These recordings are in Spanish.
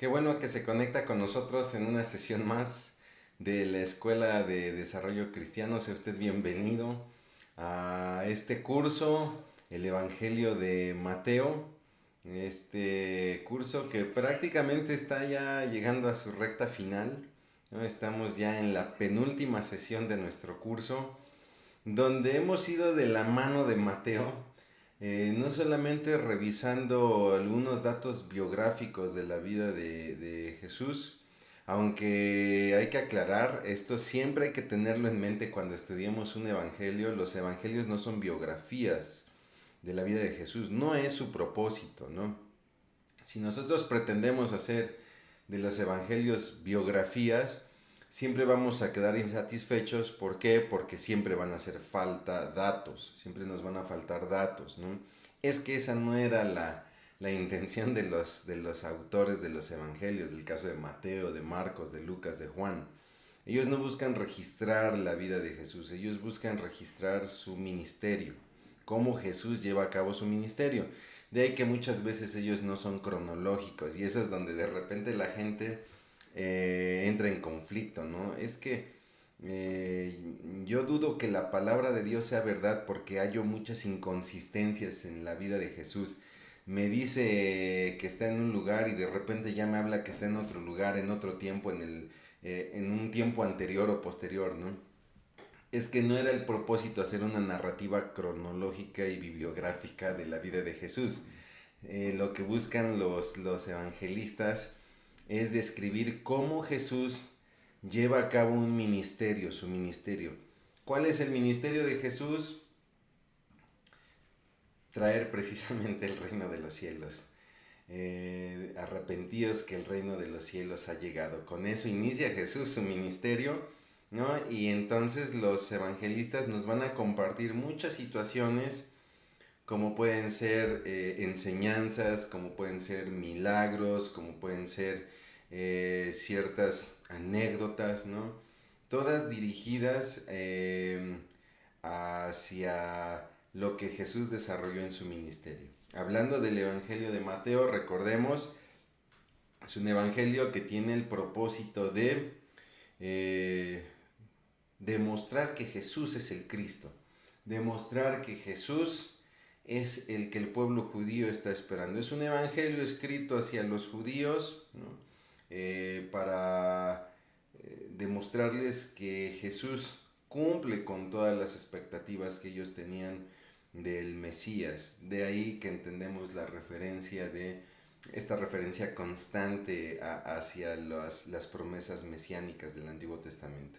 Qué bueno que se conecta con nosotros en una sesión más de la Escuela de Desarrollo Cristiano. Sea usted bienvenido a este curso, el Evangelio de Mateo. Este curso que prácticamente está ya llegando a su recta final, ¿no? Estamos ya en la penúltima sesión de nuestro curso, donde hemos ido de la mano de Mateo, no solamente revisando algunos datos biográficos de la vida de Jesús, aunque hay que aclarar, esto siempre hay que tenerlo en mente cuando estudiemos un evangelio. Los evangelios no son biografías de la vida de Jesús, no es su propósito, ¿no? Si nosotros pretendemos hacer de los evangelios biografías, siempre vamos a quedar insatisfechos. ¿Por qué? Porque siempre van a hacer falta datos, siempre nos van a faltar datos, ¿no? Es que esa no era la intención de los autores de los evangelios, del caso de Mateo, de Marcos, de Lucas, de Juan. Ellos no buscan registrar la vida de Jesús, ellos buscan registrar su ministerio, cómo Jesús lleva a cabo su ministerio. De ahí que muchas veces ellos no son cronológicos, y eso es donde de repente la gente entra en conflicto, ¿no? Es que eh, yo dudo que la palabra de Dios sea verdad porque hallo muchas inconsistencias en la vida de Jesús. Me dice que está en un lugar y de repente ya me habla que está en otro lugar, en otro tiempo, en un tiempo anterior o posterior, ¿no? Es que no era el propósito hacer una narrativa cronológica y bibliográfica de la vida de Jesús. Lo que buscan los evangelistas es describir cómo Jesús lleva a cabo un ministerio, su ministerio. ¿Cuál es el ministerio de Jesús? Traer precisamente el reino de los cielos. Arrepentíos que el reino de los cielos ha llegado. Con eso inicia Jesús su ministerio, ¿no? Y entonces los evangelistas nos van a compartir muchas situaciones, como pueden ser enseñanzas, como pueden ser milagros, como pueden ser ciertas anécdotas, ¿no? Todas dirigidas hacia lo que Jesús desarrolló en su ministerio. Hablando del Evangelio de Mateo, recordemos, es un evangelio que tiene el propósito de eh, demostrar que Jesús es el Cristo, demostrar que Jesús es el que el pueblo judío está esperando. Es un evangelio escrito hacia los judíos, ¿no? Para demostrarles que Jesús cumple con todas las expectativas que ellos tenían del Mesías. De ahí que entendemos la referencia de esta referencia constante hacia las promesas mesiánicas del Antiguo Testamento.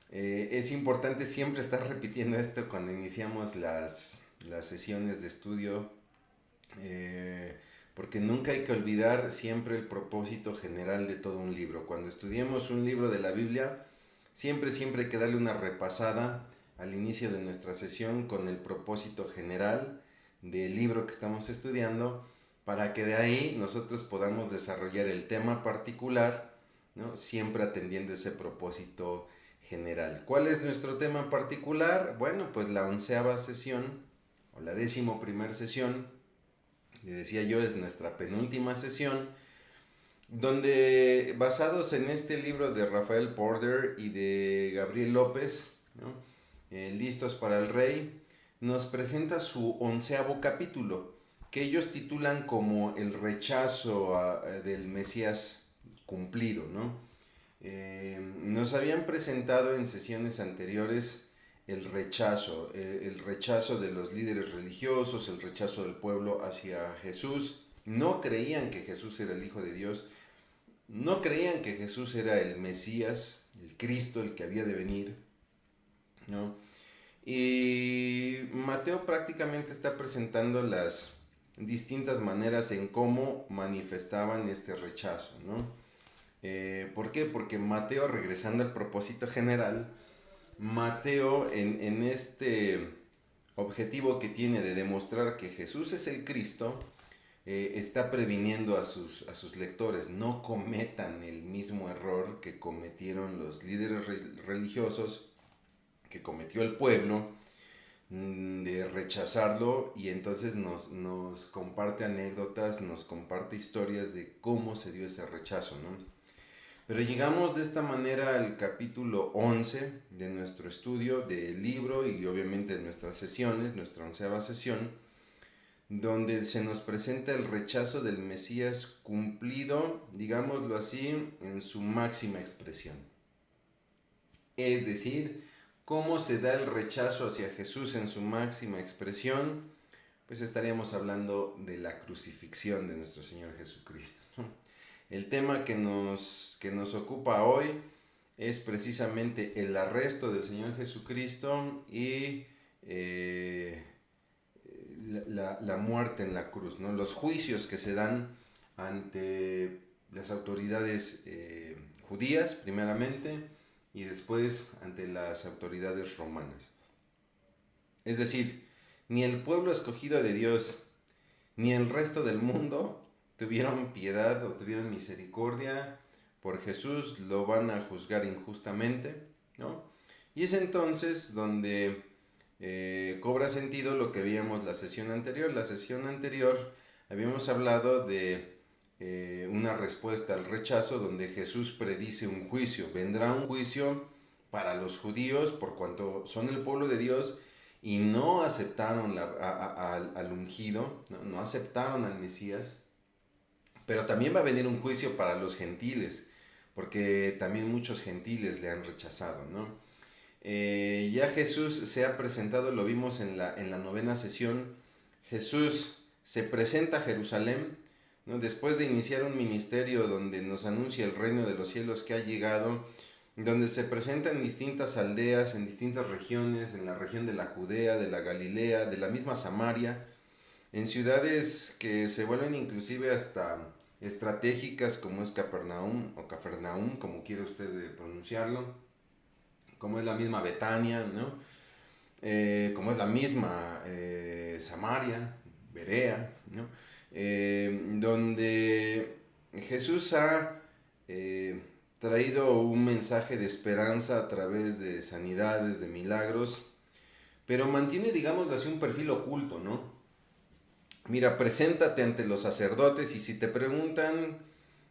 Es importante siempre estar repitiendo esto cuando iniciamos las sesiones de estudio, porque nunca hay que olvidar siempre el propósito general de todo un libro. Cuando estudiemos un libro de la Biblia, siempre hay que darle una repasada al inicio de nuestra sesión con el propósito general del libro que estamos estudiando, para que de ahí nosotros podamos desarrollar el tema particular, ¿no? Siempre atendiendo ese propósito general. ¿Cuál es nuestro tema en particular? Bueno, pues la 11ª sesión o la 11ª sesión, le decía yo, es nuestra penúltima sesión, donde basados en este libro de Rafael Porter y de Gabriel López, ¿no? Listos para el Rey, nos presenta su 11º capítulo, que ellos titulan como el rechazo del Mesías cumplido, ¿no? Nos habían presentado en sesiones anteriores el rechazo de los líderes religiosos, el rechazo del pueblo hacia Jesús. No creían que Jesús era el Hijo de Dios, no creían que Jesús era el Mesías, el Cristo, el que había de venir, ¿no? Y Mateo prácticamente está presentando las distintas maneras en cómo manifestaban este rechazo, ¿no? ¿Por qué? Porque Mateo, regresando al propósito general, Mateo en este objetivo que tiene de demostrar que Jesús es el Cristo, está previniendo a sus lectores, no cometan el mismo error que cometieron los líderes religiosos, que cometió el pueblo, de rechazarlo, y entonces nos comparte anécdotas, nos comparte historias de cómo se dio ese rechazo, ¿no? Pero llegamos de esta manera al capítulo 11 de nuestro estudio del libro y obviamente de nuestras sesiones, nuestra 11ª sesión, donde se nos presenta el rechazo del Mesías cumplido, digámoslo así, en su máxima expresión. Es decir, cómo se da el rechazo hacia Jesús en su máxima expresión, pues estaríamos hablando de la crucifixión de nuestro Señor Jesucristo. El tema que nos ocupa hoy es precisamente el arresto del Señor Jesucristo y la muerte en la cruz, ¿no? Los juicios que se dan ante las autoridades judías, primeramente, y después ante las autoridades romanas. Es decir, ni el pueblo escogido de Dios, ni el resto del mundo tuvieron piedad o tuvieron misericordia por Jesús, lo van a juzgar injustamente, ¿no? Y es entonces donde cobra sentido lo que vimos la sesión anterior. La sesión anterior habíamos hablado de una respuesta al rechazo donde Jesús predice un juicio. Vendrá un juicio para los judíos por cuanto son el pueblo de Dios y no aceptaron al ungido, no aceptaron al Mesías. Pero también va a venir un juicio para los gentiles, porque también muchos gentiles le han rechazado, ¿no? Ya Jesús se ha presentado, lo vimos en la 9ª sesión. Jesús se presenta a Jerusalén, ¿no? Después de iniciar un ministerio donde nos anuncia el reino de los cielos que ha llegado, donde se presenta en distintas aldeas, en distintas regiones, en la región de la Judea, de la Galilea, de la misma Samaria, en ciudades que se vuelven inclusive hasta estratégicas como es Capernaum o Cafarnaum, como quiera usted pronunciarlo, como es la misma Betania, ¿no? Como es la misma Samaria, Berea, ¿no? Donde Jesús ha traído un mensaje de esperanza a través de sanidades, de milagros, pero mantiene, digámoslo así, un perfil oculto, ¿no? Mira, preséntate ante los sacerdotes y si te preguntan,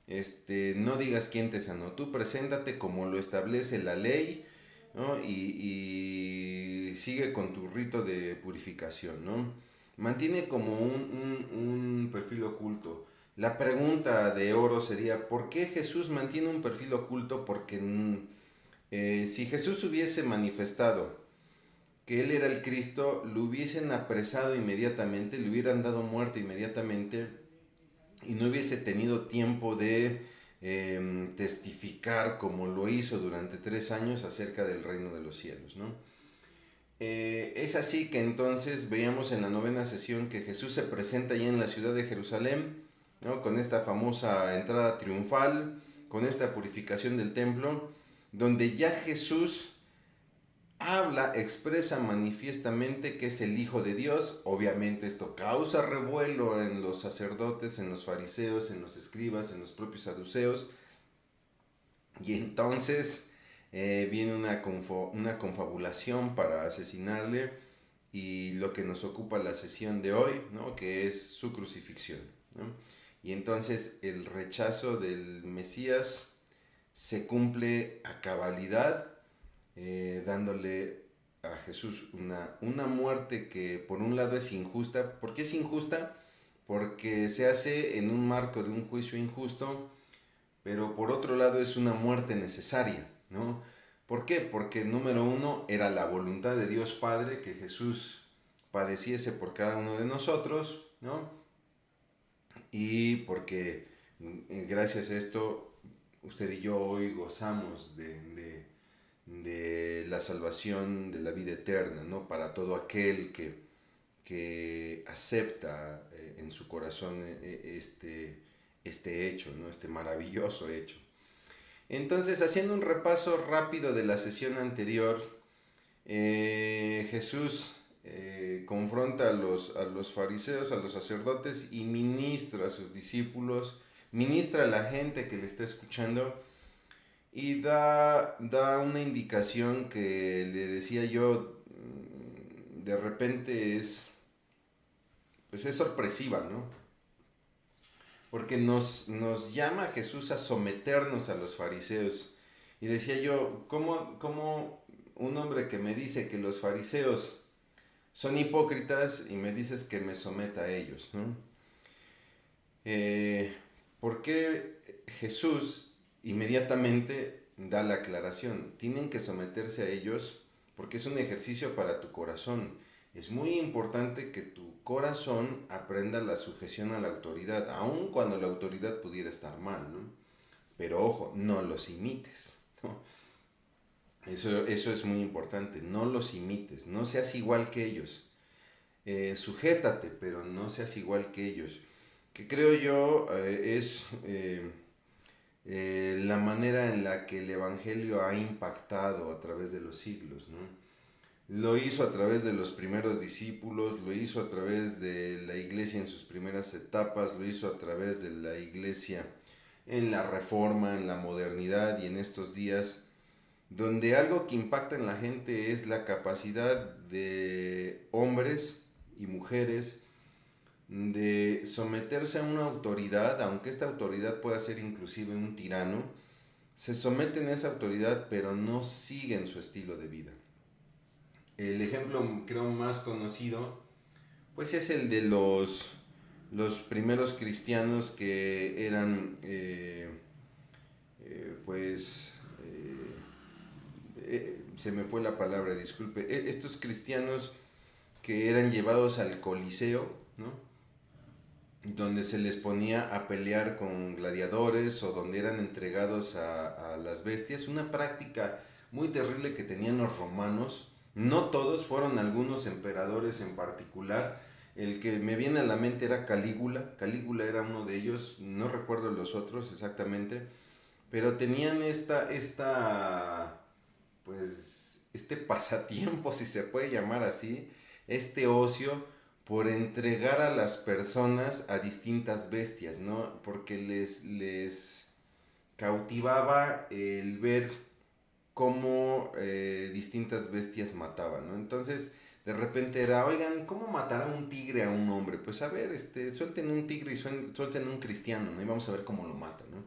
no digas quién te sanó, tú preséntate como lo establece la ley, ¿no? Y sigue con tu rito de purificación, ¿no? Mantiene como un perfil oculto. La pregunta de oro sería, ¿por qué Jesús mantiene un perfil oculto? Porque si Jesús hubiese manifestado que él era el Cristo, lo hubiesen apresado inmediatamente, le hubieran dado muerte inmediatamente y no hubiese tenido tiempo de testificar como lo hizo durante 3 años acerca del reino de los cielos, ¿no? Es así que entonces veíamos en la 9ª sesión que Jesús se presenta ya en la ciudad de Jerusalén, ¿no? Con esta famosa entrada triunfal, con esta purificación del templo, donde ya Jesús habla, expresa manifiestamente que es el Hijo de Dios. Obviamente esto causa revuelo en los sacerdotes, en los fariseos, en los escribas, en los propios saduceos. Y entonces viene una confabulación para asesinarle y lo que nos ocupa la sesión de hoy, ¿no? Que es su crucifixión, ¿no? Y entonces el rechazo del Mesías se cumple a cabalidad, dándole a Jesús una muerte que por un lado es injusta. ¿Por qué es injusta? Porque se hace en un marco de un juicio injusto, pero por otro lado es una muerte necesaria, ¿no? ¿Por qué? Porque número uno era la voluntad de Dios Padre que Jesús padeciese por cada uno de nosotros, ¿no? Y porque gracias a esto usted y yo hoy gozamos de la salvación, de la vida eterna, ¿no? Para todo aquel que acepta en su corazón este hecho, ¿no? Este maravilloso hecho. Entonces, haciendo un repaso rápido de la sesión anterior, Jesús confronta a los fariseos, a los sacerdotes y ministra a sus discípulos, ministra a la gente que le está escuchando y da una indicación que le decía yo de repente pues es sorpresiva, ¿no? Porque nos llama Jesús a someternos a los fariseos. Y decía yo, ¿cómo un hombre que me dice que los fariseos son hipócritas y me dices que me someta a ellos, ¿no? ¿Por qué Jesús inmediatamente da la aclaración? Tienen que someterse a ellos porque es un ejercicio para tu corazón. Es muy importante que tu corazón aprenda la sujeción a la autoridad, aun cuando la autoridad pudiera estar mal, ¿no? Pero ojo, no los imites, ¿no? Eso es muy importante, no los imites, no seas igual que ellos. Sujétate, pero no seas igual que ellos. Que creo yo es la manera en la que el Evangelio ha impactado a través de los siglos, ¿no? Lo hizo a través de los primeros discípulos, lo hizo a través de la iglesia en sus primeras etapas, lo hizo a través de la iglesia en la reforma, en la modernidad y en estos días, donde algo que impacta en la gente es la capacidad de hombres y mujeres de someterse a una autoridad, aunque esta autoridad pueda ser inclusive un tirano, se someten a esa autoridad pero no siguen su estilo de vida. El ejemplo creo más conocido pues es el de los primeros cristianos que eran pues se me fue la palabra, disculpe, estos cristianos que eran llevados al Coliseo, ¿no? Donde se les ponía a pelear con gladiadores o donde eran entregados a las bestias, una práctica muy terrible que tenían los romanos. No todos, fueron algunos emperadores en particular. El que me viene a la mente era Calígula. Calígula era uno de ellos, no recuerdo los otros exactamente, pero tenían pues, este pasatiempo, si se puede llamar así, este ocio por entregar a las personas a distintas bestias, ¿no? Porque les cautivaba el ver cómo distintas bestias mataban, ¿no? Entonces, de repente era, oigan, ¿cómo matar a un tigre a un hombre? Pues a ver, suelten un tigre y suelten un cristiano, ¿no? Y vamos a ver cómo lo matan, ¿no?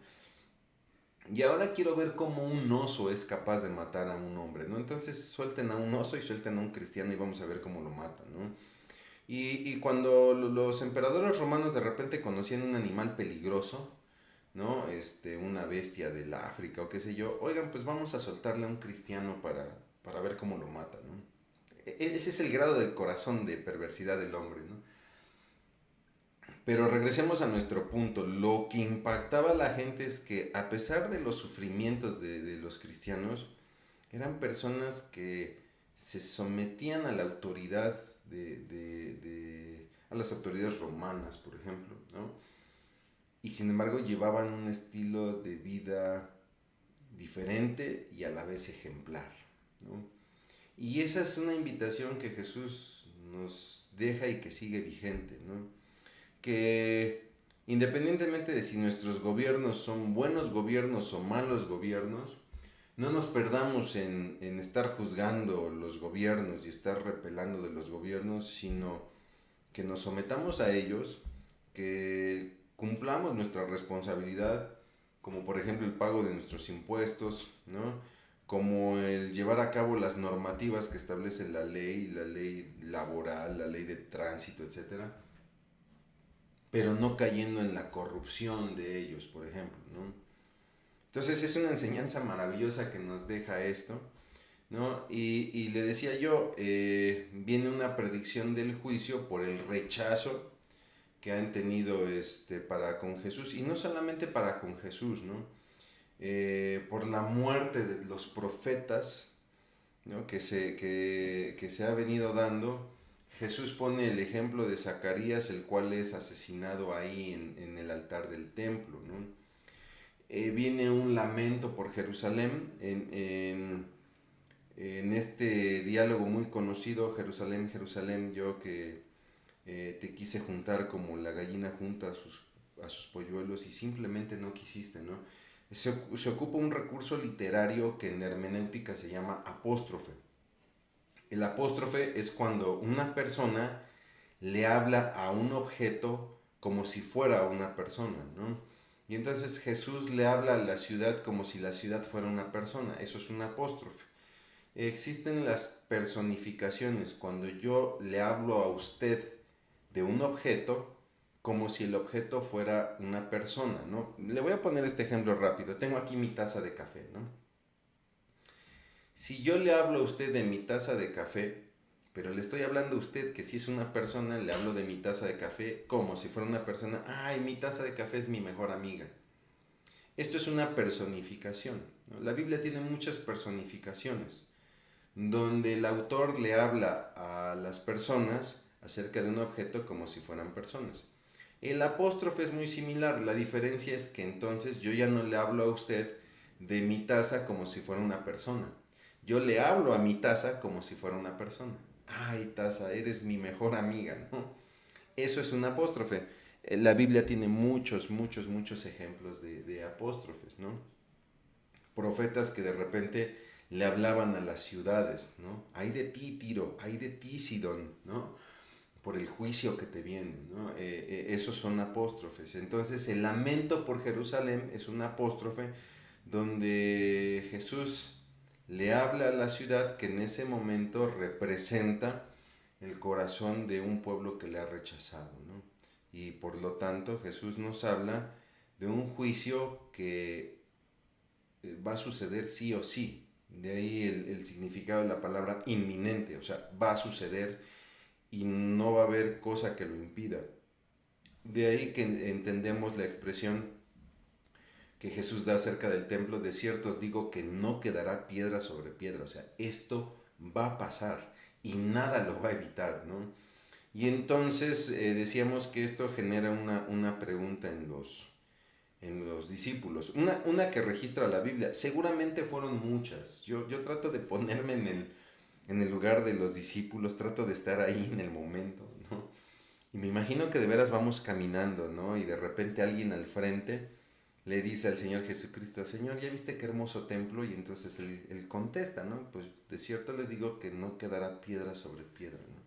Y ahora quiero ver cómo un oso es capaz de matar a un hombre, ¿no? Entonces suelten a un oso y suelten a un cristiano y vamos a ver cómo lo matan, ¿no? Y cuando los emperadores romanos de repente conocían un animal peligroso, ¿no? Una bestia del África o qué sé yo, oigan, pues vamos a soltarle a un cristiano para ver cómo lo matan, ¿no? Ese es el grado de corazón de perversidad del hombre, ¿no? Pero regresemos a nuestro punto. Lo que impactaba a la gente es que a pesar de los sufrimientos de los cristianos, eran personas que se sometían a la autoridad a las autoridades romanas, por ejemplo, ¿no? Y sin embargo llevaban un estilo de vida diferente y a la vez ejemplar, ¿no? Y esa es una invitación que Jesús nos deja y que sigue vigente, ¿no? Que independientemente de si nuestros gobiernos son buenos gobiernos o malos gobiernos, no nos perdamos en estar juzgando los gobiernos y estar repelando de los gobiernos, sino que nos sometamos a ellos, que cumplamos nuestra responsabilidad, como por ejemplo el pago de nuestros impuestos, ¿no? Como el llevar a cabo las normativas que establece la ley laboral, la ley de tránsito, etcétera, pero no cayendo en la corrupción de ellos, por ejemplo, ¿no? Entonces es una enseñanza maravillosa que nos deja esto, ¿no? Y le decía yo, viene una predicción del juicio por el rechazo que han tenido para con Jesús, y no solamente para con Jesús, ¿no? Por la muerte de los profetas, ¿no? Que se ha venido dando. Jesús pone el ejemplo de Zacarías, el cual es asesinado ahí en el altar del templo, ¿no? Viene un lamento por Jerusalén en este diálogo muy conocido, Jerusalén, Jerusalén, yo que te quise juntar como la gallina junta a sus polluelos y simplemente no quisiste, ¿no? Se ocupa un recurso literario que en hermenéutica se llama apóstrofe. El apóstrofe es cuando una persona le habla a un objeto como si fuera una persona, ¿no? Y entonces Jesús le habla a la ciudad como si la ciudad fuera una persona. Eso es un apóstrofe. Existen las personificaciones, cuando yo le hablo a usted de un objeto como si el objeto fuera una persona, ¿no? Le voy a poner este ejemplo rápido. Tengo aquí mi taza de café, ¿no? Si yo le hablo a usted de mi taza de café, pero le estoy hablando a usted que si es una persona, le hablo de mi taza de café como si fuera una persona. Ay, mi taza de café es mi mejor amiga. Esto es una personificación, ¿no? La Biblia tiene muchas personificaciones, donde el autor le habla a las personas acerca de un objeto como si fueran personas. El apóstrofe es muy similar, la diferencia es que entonces yo ya no le hablo a usted de mi taza como si fuera una persona. Yo le hablo a mi taza como si fuera una persona. Ay, taza, eres mi mejor amiga, ¿no? Eso es un apóstrofe. La Biblia tiene muchos ejemplos de apóstrofes, ¿no? Profetas que de repente le hablaban a las ciudades, ¿no? Ay de ti, Tiro, ay de ti, Sidón, ¿no? Por el juicio que te viene, ¿no? Esos son apóstrofes. Entonces el lamento por Jerusalén es un apóstrofe donde Jesús le habla a la ciudad que en ese momento representa el corazón de un pueblo que le ha rechazado, ¿no? Y por lo tanto Jesús nos habla de un juicio que va a suceder sí o sí. De ahí el significado de la palabra inminente, o sea, va a suceder y no va a haber cosa que lo impida. De ahí que entendemos la expresión que Jesús da acerca del templo: de cierto os digo que no quedará piedra sobre piedra. O sea, esto va a pasar y nada lo va a evitar, ¿no? Y entonces decíamos que esto genera una pregunta en los discípulos, una que registra la Biblia. Seguramente fueron muchas. Yo trato de ponerme en el lugar de los discípulos, trato de estar ahí en el momento, ¿no? Y me imagino que de veras vamos caminando, ¿no? Y de repente alguien al frente le dice al Señor Jesucristo: Señor, ¿ya viste qué hermoso templo? Y entonces él contesta, ¿no? Pues de cierto les digo que no quedará piedra sobre piedra, ¿no?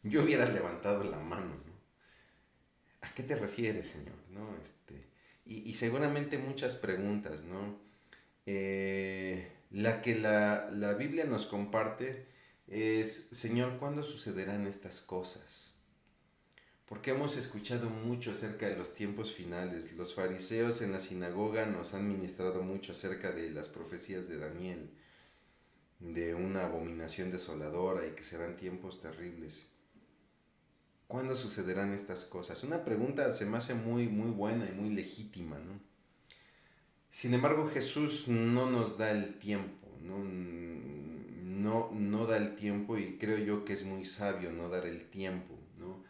Yo hubiera levantado la mano, ¿no? ¿A qué te refieres, Señor? ¿No? Y seguramente muchas preguntas, ¿no? La Biblia nos comparte es: Señor, ¿cuándo sucederán estas cosas? Porque hemos escuchado mucho acerca de los tiempos finales. Los fariseos en la sinagoga nos han ministrado mucho acerca de las profecías de Daniel, de una abominación desoladora y que serán tiempos terribles. ¿Cuándo sucederán estas cosas? Una pregunta se me hace muy buena y muy legítima, ¿no? Sin embargo, Jesús no nos da el tiempo, no da el tiempo, y creo yo que es muy sabio no dar el tiempo, ¿no?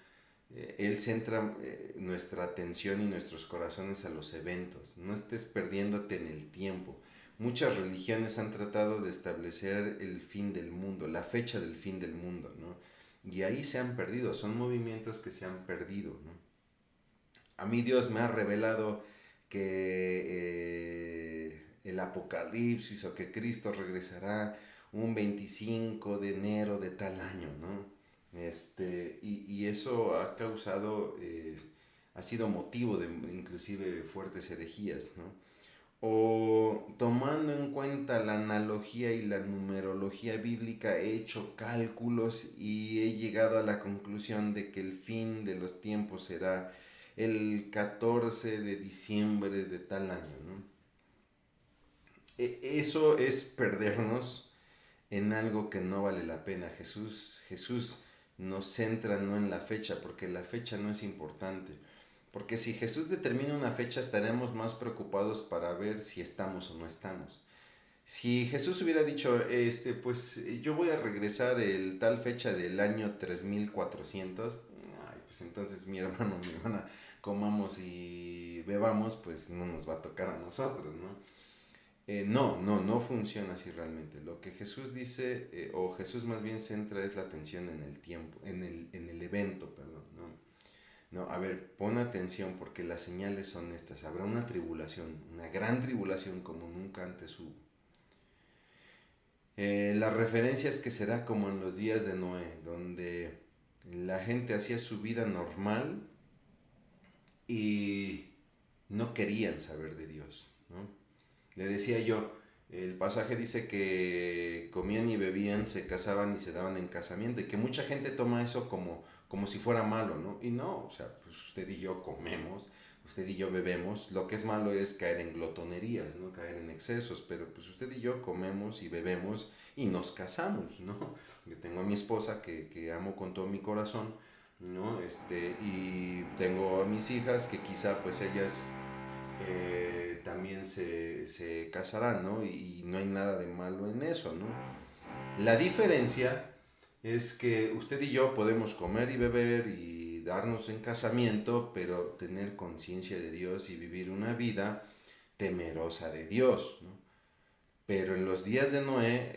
Él centra nuestra atención y nuestros corazones a los eventos. No estés perdiéndote en el tiempo. Muchas religiones han tratado de establecer el fin del mundo, la fecha del fin del mundo, ¿no? Y ahí se han perdido, son movimientos que se han perdido, ¿no? A mí Dios me ha revelado que el Apocalipsis, o que Cristo regresará un 25 de enero de tal año, ¿no? Y eso ha causado, ha sido motivo de inclusive fuertes herejías, ¿no? O tomando en cuenta la analogía y la numerología bíblica, he hecho cálculos y he llegado a la conclusión de que el fin de los tiempos será el 14 de diciembre de tal año, ¿no? Eso es perdernos en algo que no vale la pena. Jesús nos centra no en la fecha, porque la fecha no es importante. Porque si Jesús determina una fecha, estaremos más preocupados para ver si estamos o no estamos. Si Jesús hubiera dicho, pues yo voy a regresar el tal fecha del año 3400, ay, pues entonces mi hermano, mi hermana, comamos y bebamos, pues no nos va a tocar a nosotros, ¿no? No funciona así realmente. Lo que Jesús dice, o Jesús más bien centra, es la atención en el tiempo, en el evento, perdón, ¿no? No, a ver, pon atención porque las señales son estas. Habrá una tribulación, una gran tribulación como nunca antes hubo. La referencia es que será como en los días de Noé, donde la gente hacía su vida normal y no querían saber de Dios, ¿no? Le decía yo, el pasaje dice que comían y bebían, se casaban y se daban en casamiento, y que mucha gente toma eso como si fuera malo, ¿no? Y no, o sea, pues usted y yo comemos, usted y yo bebemos, lo que es malo es caer en glotonerías, ¿no? Caer en excesos, pero pues usted y yo comemos y bebemos y nos casamos, ¿no? Yo tengo a mi esposa que amo con todo mi corazón, ¿no? Y tengo a mis hijas que quizá pues ellas también se casarán, ¿no? Y no hay nada de malo en eso, ¿no? La diferencia es que usted y yo podemos comer y beber y darnos en casamiento, pero tener conciencia de Dios y vivir una vida temerosa de Dios, ¿no? Pero en los días de Noé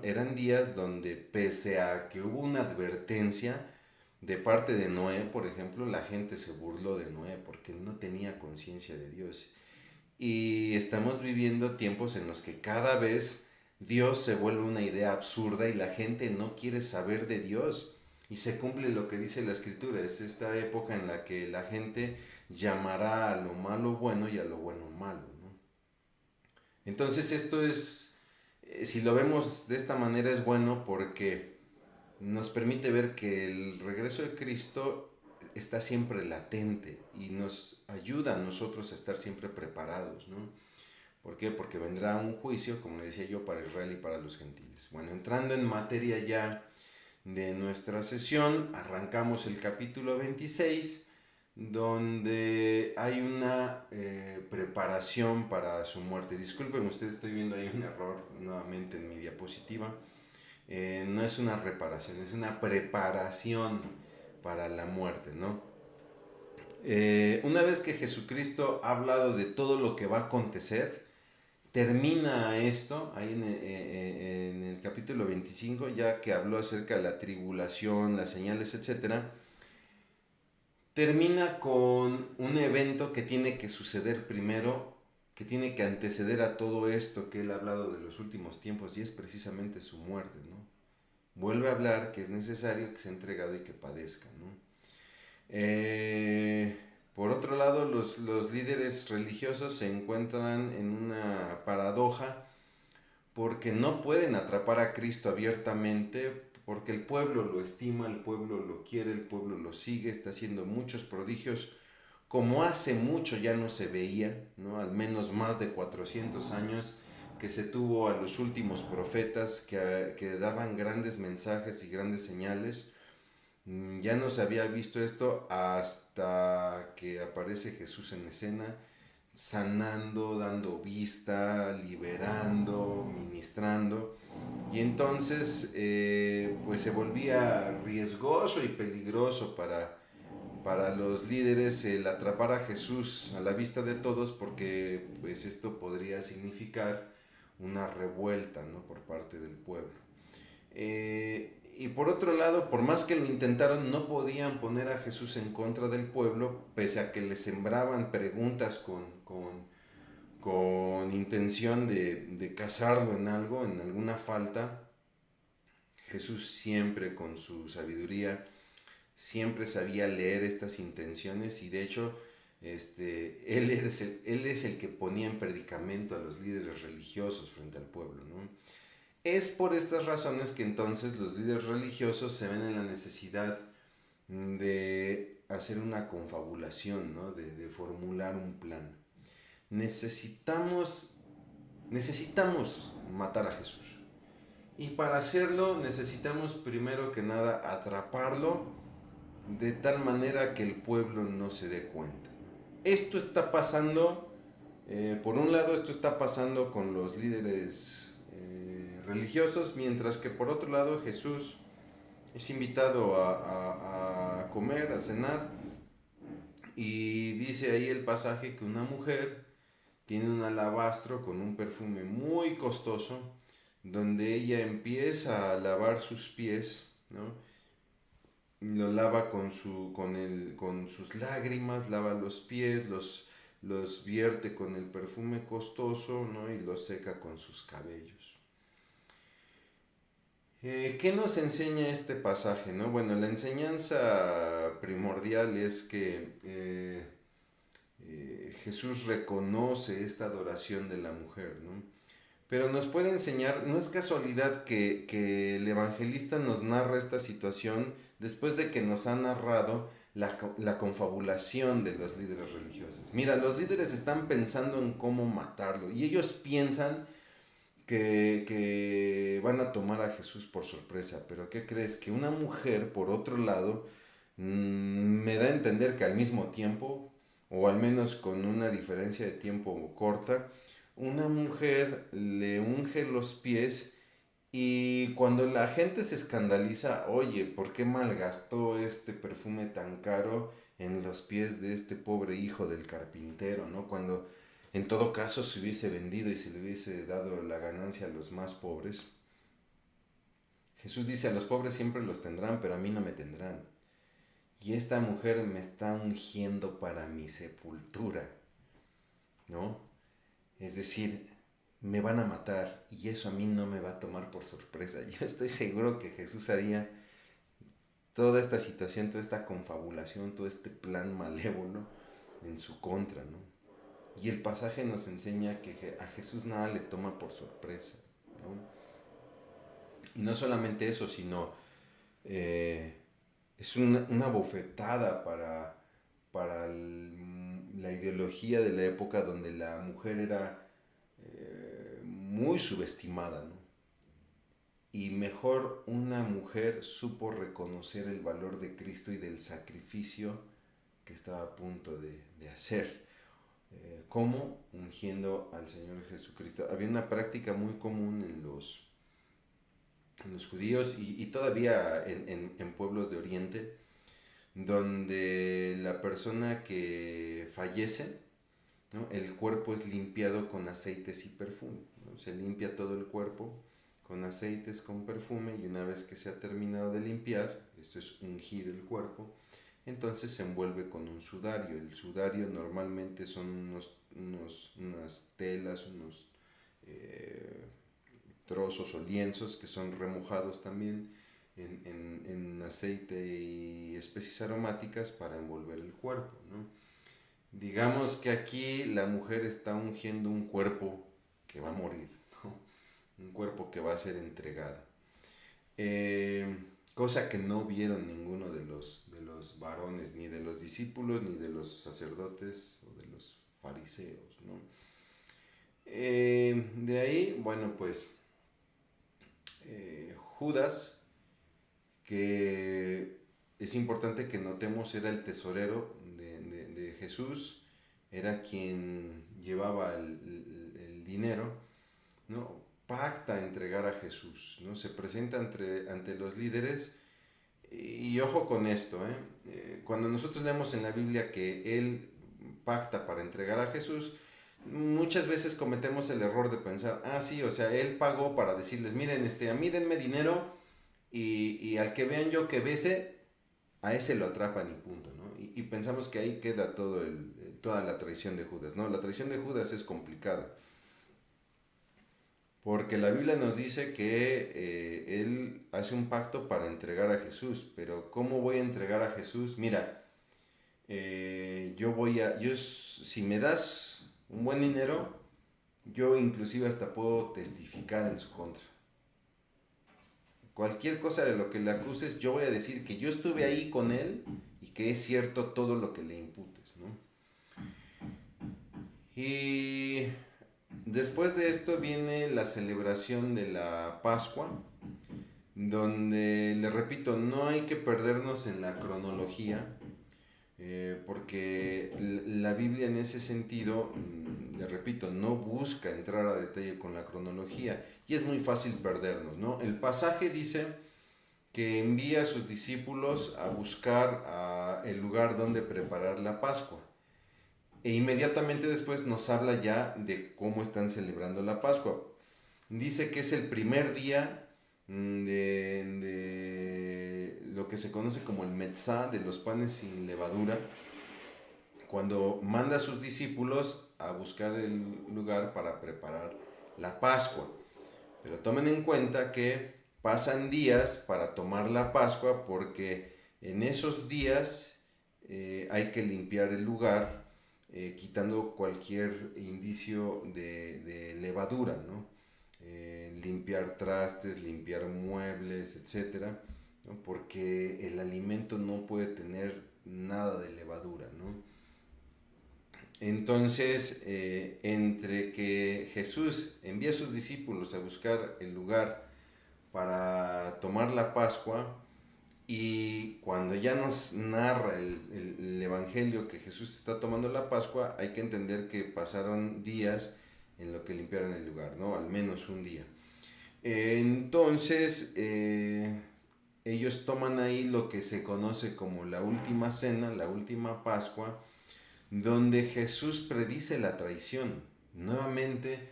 eran días donde pese a que hubo una advertencia de parte de Noé, por ejemplo, la gente se burló de Noé porque no tenía conciencia de Dios. Y estamos viviendo tiempos en los que cada vez Dios se vuelve una idea absurda y la gente no quiere saber de Dios. Y se cumple lo que dice la escritura. Es esta época en la que la gente llamará a lo malo bueno y a lo bueno malo, ¿no? Entonces esto es, si lo vemos de esta manera es bueno porque nos permite ver que el regreso de Cristo está siempre latente y nos ayuda a nosotros a estar siempre preparados, ¿no? ¿Por qué? Porque vendrá un juicio, como le decía yo, para Israel y para los gentiles. Bueno, entrando en materia ya de nuestra sesión, arrancamos el capítulo 26, donde hay una preparación para su muerte. Disculpen ustedes, estoy viendo ahí un error nuevamente en mi diapositiva. No es una reparación, es una preparación para la muerte, ¿no? Una vez que Jesucristo ha hablado de todo lo que va a acontecer, termina esto ahí en el capítulo 25, ya que habló acerca de la tribulación, las señales, etcétera. Termina con un evento que tiene que suceder primero, que tiene que anteceder a todo esto que él ha hablado de los últimos tiempos, y es precisamente su muerte, ¿no? Vuelve a hablar que es necesario que sea entregado y que padezca, ¿no? Por otro lado, los líderes religiosos se encuentran en una paradoja porque no pueden atrapar a Cristo abiertamente, porque el pueblo lo estima, el pueblo lo quiere, el pueblo lo sigue, está haciendo muchos prodigios como hace mucho ya no se veía, ¿no? Al menos más de 400 años que se tuvo a los últimos profetas que daban grandes mensajes y grandes señales. Ya no se había visto esto hasta que aparece Jesús en escena, sanando, dando vista, liberando, ministrando. Y entonces pues se volvía riesgoso y peligroso para los líderes el atrapar a Jesús a la vista de todos, porque pues esto podría significar una revuelta, ¿no? Por parte del pueblo. Y por otro lado, por más que lo intentaron, no podían poner a Jesús en contra del pueblo, pese a que le sembraban preguntas con intención de casarlo en algo, en alguna falta. Jesús siempre con su sabiduría, siempre sabía leer estas intenciones, y de hecho él es el que ponía en predicamento a los líderes religiosos frente al pueblo, ¿no? Es por estas razones que entonces los líderes religiosos se ven en la necesidad de hacer una confabulación, ¿no? De formular un plan. Necesitamos, necesitamos matar a Jesús. Y para hacerlo necesitamos primero que nada atraparlo de tal manera que el pueblo no se dé cuenta. Esto está pasando, por un lado esto está pasando con los líderes religiosos, mientras que por otro lado Jesús es invitado a comer, a cenar, y dice ahí el pasaje que una mujer tiene un alabastro con un perfume muy costoso, donde ella empieza a lavar sus pies, ¿no? Lo lava con sus lágrimas, lava los pies, los vierte con el perfume costoso, ¿no? Y los seca con sus cabellos. ¿Qué nos enseña este pasaje, no? Bueno, la enseñanza primordial es que Jesús reconoce esta adoración de la mujer, ¿no? Pero nos puede enseñar, no es casualidad que el evangelista nos narra esta situación después de que nos ha narrado la confabulación de los líderes religiosos. Mira, los líderes están pensando en cómo matarlo y ellos piensan que van a tomar a Jesús por sorpresa. Pero ¿qué crees? Que una mujer, por otro lado, me da a entender que al mismo tiempo, o al menos con una diferencia de tiempo corta, una mujer le unge los pies y cuando la gente se escandaliza, oye, ¿por qué malgastó este perfume tan caro en los pies de este pobre hijo del carpintero, ¿no? Cuando en todo caso se hubiese vendido y se le hubiese dado la ganancia a los más pobres. Jesús dice, a los pobres siempre los tendrán, pero a mí no me tendrán. Y esta mujer me está ungiendo para mi sepultura, ¿no? Es decir, me van a matar y eso a mí no me va a tomar por sorpresa. Yo estoy seguro que Jesús haría toda esta situación, toda esta confabulación, todo este plan malévolo en su contra, ¿no? Y el pasaje nos enseña que a Jesús nada le toma por sorpresa, ¿no? Y no solamente eso, sino eh, es una bofetada para la ideología de la época donde la mujer era muy subestimada, ¿no? Y mejor una mujer supo reconocer el valor de Cristo y del sacrificio que estaba a punto de hacer. ¿Cómo? Ungiendo al Señor Jesucristo. Había una práctica muy común en los judíos y todavía en pueblos de Oriente, donde la persona que fallece, ¿no? El cuerpo es limpiado con aceites y perfume, ¿no? Se limpia todo el cuerpo con aceites, con perfume, y una vez que se ha terminado de limpiar, esto es ungir el cuerpo, entonces se envuelve con un sudario. El sudario normalmente son unas telas, unos eh, trozos o lienzos que son remojados también en aceite y especies aromáticas para envolver el cuerpo, ¿no? Digamos que aquí la mujer está ungiendo un cuerpo que va a morir, ¿no? Un cuerpo que va a ser entregado. Cosa que no vieron ninguno de los varones, ni de los discípulos, ni de los sacerdotes o de los fariseos, ¿no? De ahí, bueno, pues Judas, que es importante que notemos, era el tesorero de Jesús, era quien llevaba el dinero, ¿no? Pacta entregar a Jesús, ¿no? Se presenta ante los líderes y ojo con esto, cuando nosotros leemos en la Biblia que él pacta para entregar a Jesús, muchas veces cometemos el error de pensar, ah, sí, o sea, él pagó para decirles, miren, a mí denme dinero y al que vean yo que bese, a ese lo atrapan y punto, ¿no? Y pensamos que ahí queda toda la traición de Judas, ¿no? La traición de Judas es complicada. Porque la Biblia nos dice que él hace un pacto para entregar a Jesús. Pero ¿cómo voy a entregar a Jesús? Mira, si me das un buen dinero, yo inclusive hasta puedo testificar en su contra. Cualquier cosa de lo que le acuses, yo voy a decir que yo estuve ahí con él y que es cierto todo lo que le imputes, ¿no? Y después de esto viene la celebración de la Pascua, donde, le repito, no hay que perdernos en la cronología, porque la Biblia en ese sentido, le repito, no busca entrar a detalle con la cronología y es muy fácil perdernos, ¿no? El pasaje dice que envía a sus discípulos a buscar el lugar donde preparar la Pascua. E inmediatamente después nos habla ya de cómo están celebrando la Pascua. Dice que es el primer día de lo que se conoce como el Metzá, de los panes sin levadura, cuando manda a sus discípulos a buscar el lugar para preparar la Pascua. Pero tomen en cuenta que pasan días para tomar la Pascua porque en esos días hay que limpiar el lugar quitando cualquier indicio de levadura, ¿no? Limpiar trastes, limpiar muebles, etcétera, ¿no? Porque el alimento no puede tener nada de levadura, ¿no? Entonces, entre que Jesús envía a sus discípulos a buscar el lugar para tomar la Pascua, y cuando ya nos narra el Evangelio que Jesús está tomando la Pascua, hay que entender que pasaron días en lo que limpiaron el lugar, ¿no? Al menos un día. Entonces, ellos toman ahí lo que se conoce como la última cena, la última Pascua, donde Jesús predice la traición. Nuevamente,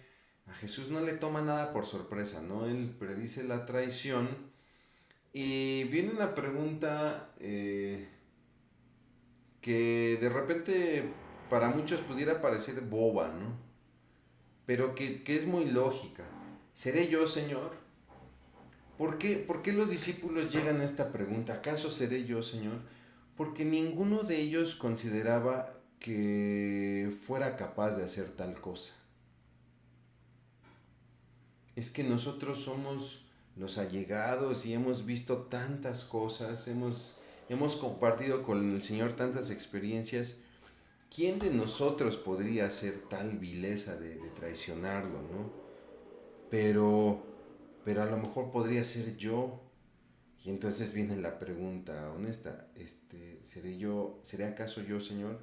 a Jesús no le toma nada por sorpresa, ¿no? Él predice la traición y viene una pregunta que de repente para muchos pudiera parecer boba, ¿no? Pero que es muy lógica. ¿Seré yo, Señor? ¿Por qué los discípulos llegan a esta pregunta? ¿Acaso seré yo, Señor? Porque ninguno de ellos consideraba que fuera capaz de hacer tal cosa. Es que nosotros somos los allegados y hemos visto tantas cosas, hemos compartido con el Señor tantas experiencias. ¿Quién de nosotros podría hacer tal vileza de traicionarlo, no? Pero, pero a lo mejor podría ser yo. Y entonces viene la pregunta honesta, ¿seré acaso yo, Señor?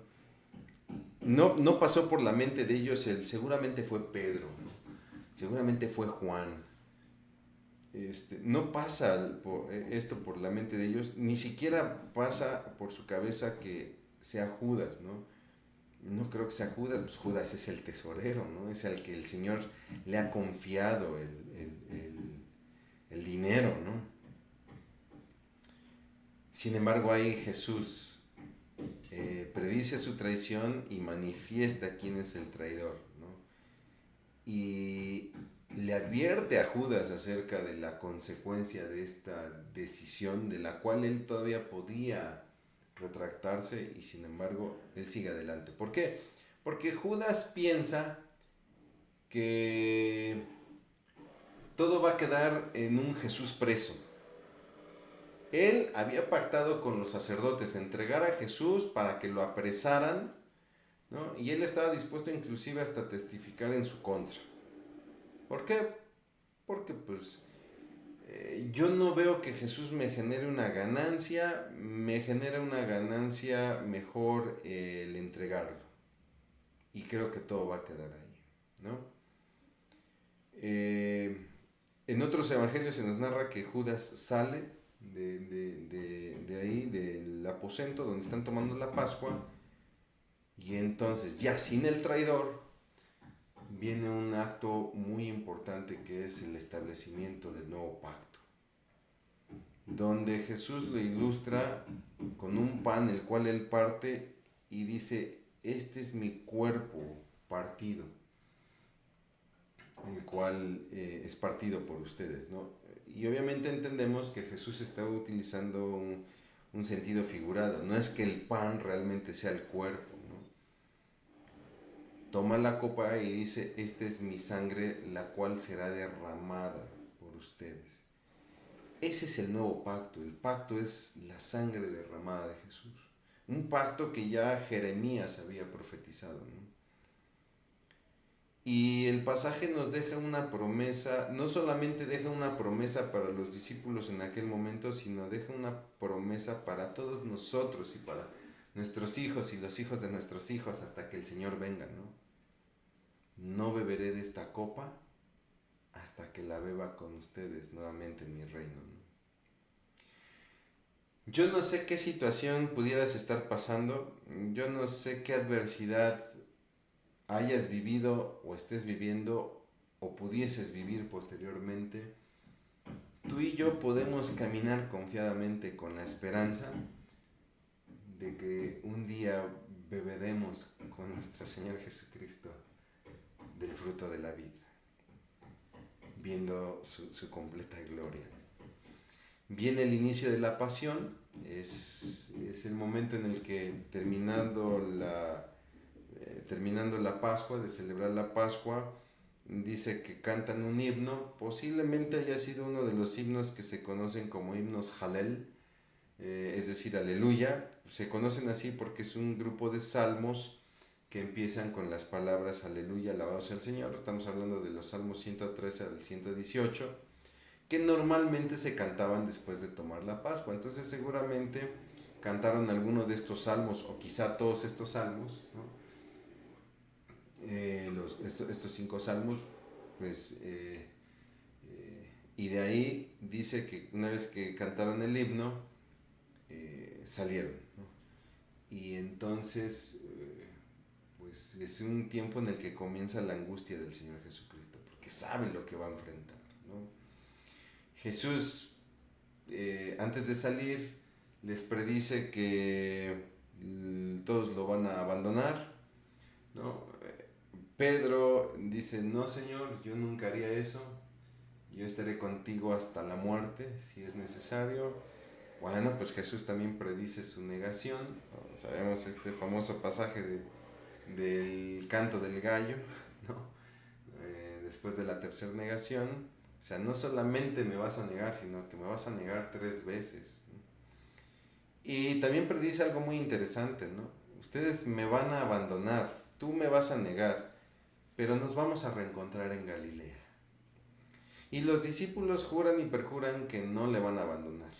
No pasó por la mente de ellos, seguramente fue Pedro, ¿no? Seguramente fue Juan. No pasa esto por la mente de ellos, ni siquiera pasa por su cabeza que sea Judas, ¿no? No creo que sea Judas, pues Judas es el tesorero, ¿no? Es al que el Señor le ha confiado el dinero, ¿no? Sin embargo, ahí Jesús predice su traición y manifiesta quién es el traidor, ¿no? Y le advierte a Judas acerca de la consecuencia de esta decisión, de la cual él todavía podía retractarse y sin embargo él sigue adelante. ¿Por qué? Porque Judas piensa que todo va a quedar en un Jesús preso. Él había pactado con los sacerdotes entregar a Jesús para que lo apresaran, ¿no? Y él estaba dispuesto inclusive hasta testificar en su contra. ¿Por qué? Porque pues yo no veo que Jesús me genere una ganancia, me genera una ganancia mejor el entregarlo. Y creo que todo va a quedar ahí, ¿no? En otros evangelios se nos narra que Judas sale de ahí, del aposento donde están tomando la Pascua, y entonces ya sin el traidor viene un acto muy importante que es el establecimiento del nuevo pacto, donde Jesús lo ilustra con un pan el cual él parte y dice, este es mi cuerpo partido, el cual es partido por ustedes, ¿no? Y obviamente entendemos que Jesús está utilizando un sentido figurado, no es que el pan realmente sea el cuerpo, ¿no? Toma la copa y dice, esta es mi sangre, la cual será derramada por ustedes. Ese es el nuevo pacto, el pacto es la sangre derramada de Jesús. Un pacto que ya Jeremías había profetizado, ¿no? Y el pasaje nos deja una promesa, no solamente deja una promesa para los discípulos en aquel momento, sino deja una promesa para todos nosotros y para nuestros hijos y los hijos de nuestros hijos hasta que el Señor venga, ¿no? No beberé de esta copa hasta que la beba con ustedes nuevamente en mi reino, ¿no? Yo no sé qué situación pudieras estar pasando, yo no sé qué adversidad hayas vivido o estés viviendo o pudieses vivir posteriormente. Tú y yo podemos caminar confiadamente con la esperanza de que un día beberemos con nuestro Señor Jesucristo del fruto de la vida, viendo su completa gloria. Viene el inicio de la pasión, es el momento en el que terminando la Pascua, de celebrar la Pascua, dice que cantan un himno, posiblemente haya sido uno de los himnos que se conocen como himnos Halel, es decir, aleluya. Se conocen así porque es un grupo de salmos que empiezan con las palabras aleluya, alabado sea el Señor. Estamos hablando de los salmos 113 al 118, que normalmente se cantaban después de tomar la Pascua. Entonces seguramente cantaron alguno de estos salmos, o quizá todos estos salmos, ¿no? Estos 5 salmos, pues, y de ahí dice que una vez que cantaron el himno, salieron, ¿no? Y entonces, pues es un tiempo en el que comienza la angustia del Señor Jesucristo, porque sabe lo que va a enfrentar, ¿no? Jesús, antes de salir, les predice que todos lo van a abandonar, ¿no? Pedro dice, no Señor, yo nunca haría eso, yo estaré contigo hasta la muerte, si es necesario. Bueno, pues Jesús también predice su negación, ¿no? Sabemos este famoso pasaje del canto del gallo, ¿no? Después de la tercera negación, o sea, no solamente me vas a negar, sino que me vas a negar 3 veces, ¿no? Y también predice algo muy interesante, ¿no? Ustedes me van a abandonar, tú me vas a negar, pero nos vamos a reencontrar en Galilea. Y los discípulos juran y perjuran que no le van a abandonar.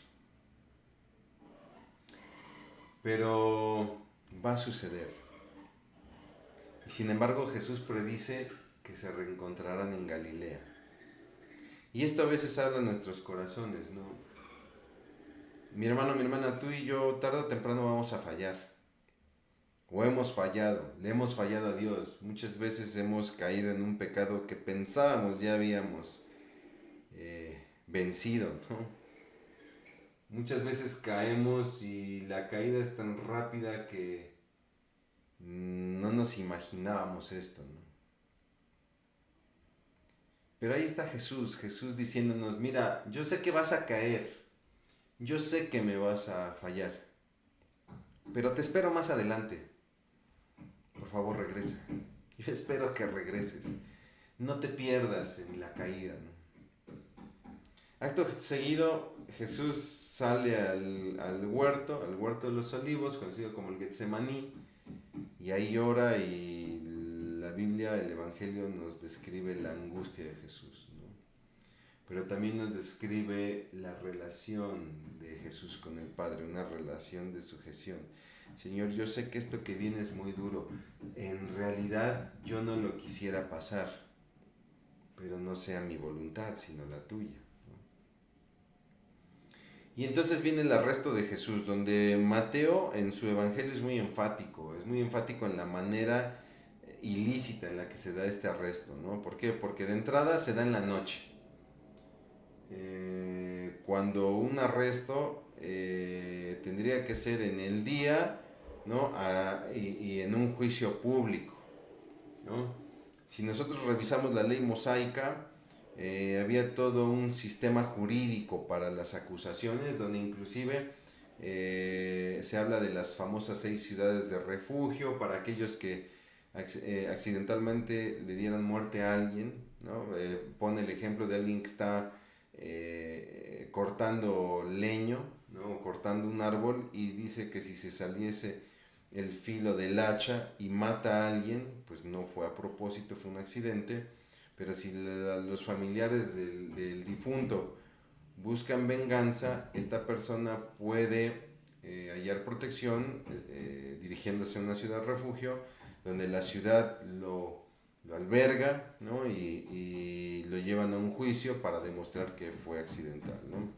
Pero va a suceder. Y sin embargo Jesús predice que se reencontrarán en Galilea. Y esto a veces habla en nuestros corazones, ¿no? Mi hermano, mi hermana, tú y yo tarde o temprano vamos a fallar. O hemos fallado, le hemos fallado a Dios. Muchas veces hemos caído en un pecado que pensábamos ya habíamos vencido, ¿no? Muchas veces caemos y la caída es tan rápida que no nos imaginábamos esto, ¿no? Pero ahí está Jesús, Jesús diciéndonos, mira, yo sé que vas a caer, yo sé que me vas a fallar, pero te espero más adelante. Por favor, regresa. Yo espero que regreses. No te pierdas en la caída, ¿no? Acto seguido, Jesús sale al huerto de los olivos, conocido como el Getsemaní, y ahí ora, y la Biblia, el Evangelio nos describe la angustia de Jesús, ¿no? Pero también nos describe la relación de Jesús con el Padre, una relación de sujeción. Señor, yo sé que esto que viene es muy duro. En realidad yo no lo quisiera pasar, pero no sea mi voluntad, sino la tuya. Y entonces viene el arresto de Jesús, donde Mateo en su evangelio es muy enfático en la manera ilícita en la que se da este arresto, ¿no? ¿Por qué? Porque de entrada se da en la noche. Cuando un arresto tendría que ser en el día, ¿no? Y en un juicio público, ¿no? Si nosotros revisamos la ley mosaica, había todo un sistema jurídico para las acusaciones, donde inclusive se habla de las famosas 6 ciudades de refugio para aquellos que accidentalmente le dieran muerte a alguien, ¿no? Pone el ejemplo de alguien que está cortando leño, ¿no? Cortando un árbol, y dice que si se saliese el filo del hacha y mata a alguien, pues no fue a propósito, fue un accidente. Pero si los familiares del difunto buscan venganza, esta persona puede hallar protección dirigiéndose a una ciudad refugio, donde la ciudad lo alberga, ¿no? Y lo llevan a un juicio para demostrar que fue accidental, ¿no?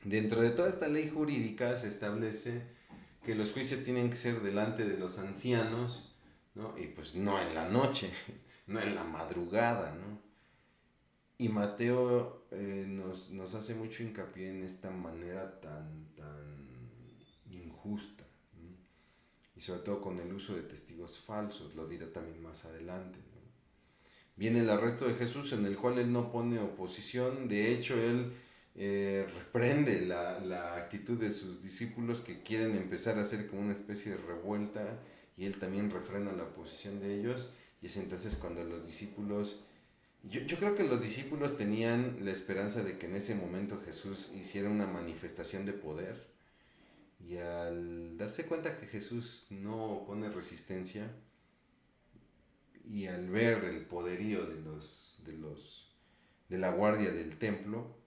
Dentro de toda esta ley jurídica se establece que los juicios tienen que ser delante de los ancianos, ¿no? Y pues no en la noche, no en la madrugada, ¿no? Y Mateo nos hace mucho hincapié en esta manera tan injusta, ¿no? Y sobre todo con el uso de testigos falsos, lo dirá también más adelante, ¿no? Viene el arresto de Jesús, en el cual él no pone oposición. De hecho, él reprende la actitud de sus discípulos que quieren empezar a hacer como una especie de revuelta y él también refrena la oposición de ellos y es entonces cuando los discípulos, yo creo que los discípulos tenían la esperanza de que en ese momento Jesús hiciera una manifestación de poder y al darse cuenta que Jesús no pone resistencia y al ver el poderío de la guardia del templo,